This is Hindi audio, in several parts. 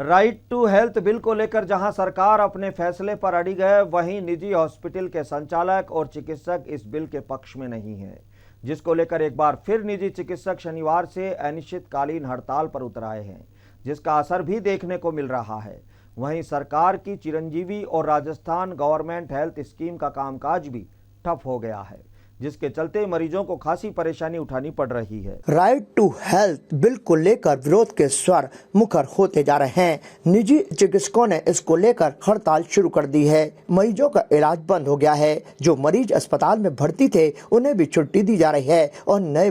राइट टू हेल्थ बिल को लेकर जहां सरकार अपने फैसले पर अड़िग है, वहीं निजी हॉस्पिटल के संचालक और चिकित्सक इस बिल के पक्ष में नहीं है, जिसको लेकर एक बार फिर निजी चिकित्सक शनिवार से अनिश्चितकालीन हड़ताल पर उतर आए हैं, जिसका असर भी देखने को मिल रहा है। वहीं सरकार की चिरंजीवी और राजस्थान गवर्नमेंट हेल्थ स्कीम का कामकाज भी ठप हो गया है, जिसके चलते मरीजों को खासी परेशानी उठानी पड़ रही है। राइट टू हेल्थ बिल को लेकर विरोध के स्वर मुखर होते जा रहे हैं। निजी चिकित्सकों ने इसको लेकर हड़ताल शुरू कर दी है। मरीजों का इलाज बंद हो गया है। जो मरीज अस्पताल में भर्ती थे उन्हें भी छुट्टी दी जा रही है और नए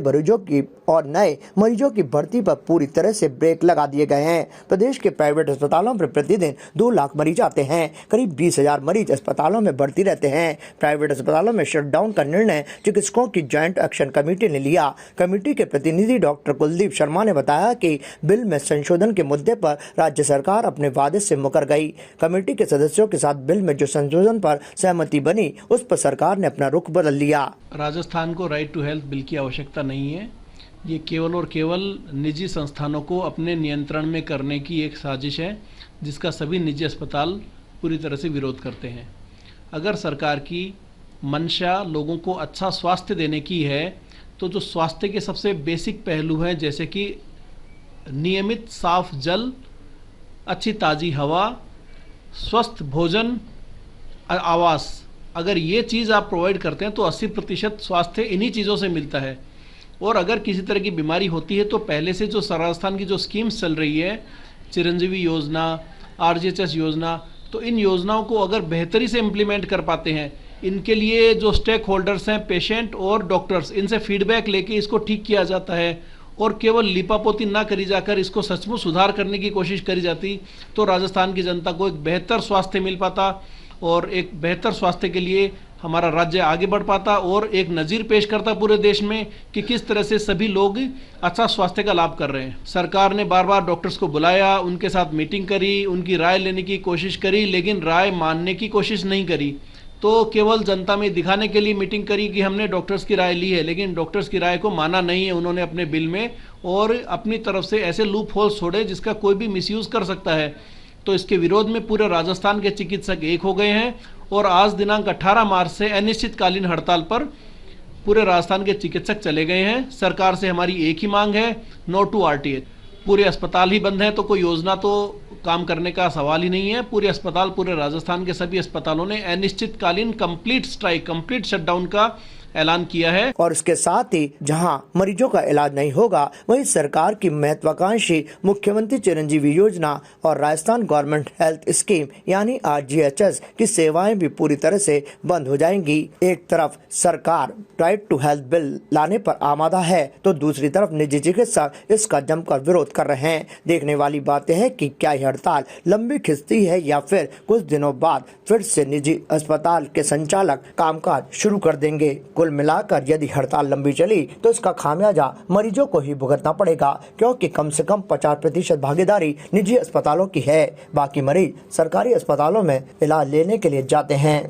मरीजों की भर्ती पर पूरी तरह से ब्रेक लगा दिए गए हैं। प्रदेश के प्राइवेट अस्पतालों पर प्रतिदिन 2 लाख मरीज आते हैं। करीब 20,000 मरीज अस्पतालों में भर्ती रहते हैं। प्राइवेट अस्पतालों में शटडाउन का निर्णय चिकित्सकों की ज्वाइंट एक्शन कमेटी ने लिया। कमेटी के प्रतिनिधि डॉक्टर कुलदीप शर्मा ने बताया कि बिल में संशोधन के मुद्दे पर राज्य सरकार अपने वादे से मुकर गई। कमेटी के सदस्यों के साथ बिल में जो संशोधन पर सहमति बनी, उस पर सरकार ने अपना रुख बदल लिया। राजस्थान को राइट टू हेल्थ बिल की आवश्यकता नहीं है। ये केवल और केवल निजी संस्थानों को अपने नियंत्रण में करने की एक साजिश है, जिसका सभी निजी अस्पताल पूरी तरह से विरोध करते हैं। अगर सरकार की मंशा लोगों को अच्छा स्वास्थ्य देने की है, तो जो स्वास्थ्य के सबसे बेसिक पहलू हैं, जैसे कि नियमित साफ जल, अच्छी ताज़ी हवा, स्वस्थ भोजन, आवास, अगर ये चीज़ आप प्रोवाइड करते हैं तो 80% स्वास्थ्य इन्हीं चीज़ों से मिलता है। और अगर किसी तरह की बीमारी होती है तो पहले से जो राजस्थान की जो स्कीम्स चल रही है, चिरंजीवी योजना, RGHS योजना, तो इन योजनाओं को अगर बेहतरी से इम्प्लीमेंट कर पाते हैं, इनके लिए जो स्टेक होल्डर्स हैं, पेशेंट और डॉक्टर्स, इनसे फीडबैक लेके इसको ठीक किया जाता है और केवल लीपापोती ना करी जाकर इसको सचमुच सुधार करने की कोशिश करी जाती, तो राजस्थान की जनता को एक बेहतर स्वास्थ्य मिल पाता और एक बेहतर स्वास्थ्य के लिए हमारा राज्य आगे बढ़ पाता और एक नज़ीर पेश करता पूरे देश में कि किस तरह से सभी लोग अच्छा स्वास्थ्य का लाभ कर रहे हैं। सरकार ने बार बार डॉक्टर्स को बुलाया, उनके साथ मीटिंग करी, उनकी राय लेने की कोशिश करी, लेकिन राय मानने की कोशिश नहीं करी। तो केवल जनता में दिखाने के लिए मीटिंग करी कि हमने डॉक्टर्स की राय ली है, लेकिन डॉक्टर्स की राय को माना नहीं है उन्होंने अपने बिल में, और अपनी तरफ से ऐसे लूप होल्स छोड़े जिसका कोई भी मिसयूज़ कर सकता है। तो इसके विरोध में पूरे राजस्थान के चिकित्सक एक हो गए हैं और आज दिनांक 18 मार्च से अनिश्चितकालीन हड़ताल पर पूरे राजस्थान के चिकित्सक चले गए हैं। सरकार से हमारी एक ही मांग है, नो टू RTH। पूरे अस्पताल ही बंद हैं तो कोई योजना तो काम करने का सवाल ही नहीं है। पूरे अस्पताल, पूरे राजस्थान के सभी अस्पतालों ने अनिश्चितकालीन कंप्लीट स्ट्राइक, कंप्लीट शटडाउन का ऐलान किया है। और इसके साथ ही जहां मरीजों का इलाज नहीं होगा, वहीं सरकार की महत्वाकांक्षी मुख्यमंत्री चिरंजीवी योजना और राजस्थान गवर्नमेंट हेल्थ स्कीम यानी RGHS की सेवाएं भी पूरी तरह से बंद हो जाएंगी। एक तरफ सरकार राइट टू हेल्थ बिल लाने पर आमादा है, तो दूसरी तरफ निजी चिकित्सक इसका जमकर विरोध कर रहे हैं। देखने वाली बातें हैं कि क्या यह हड़ताल लंबी खिंचती है या फिर कुछ दिनों बाद फिर से निजी अस्पताल के संचालक कामकाज शुरू कर देंगे। कुल मिलाकर यदि हड़ताल लंबी चली तो इसका खामियाजा मरीजों को ही भुगतना पड़ेगा, क्योंकि कम से कम 50% भागीदारी निजी अस्पतालों की है। बाकी मरीज सरकारी अस्पतालों में इलाज लेने के लिए जाते हैं।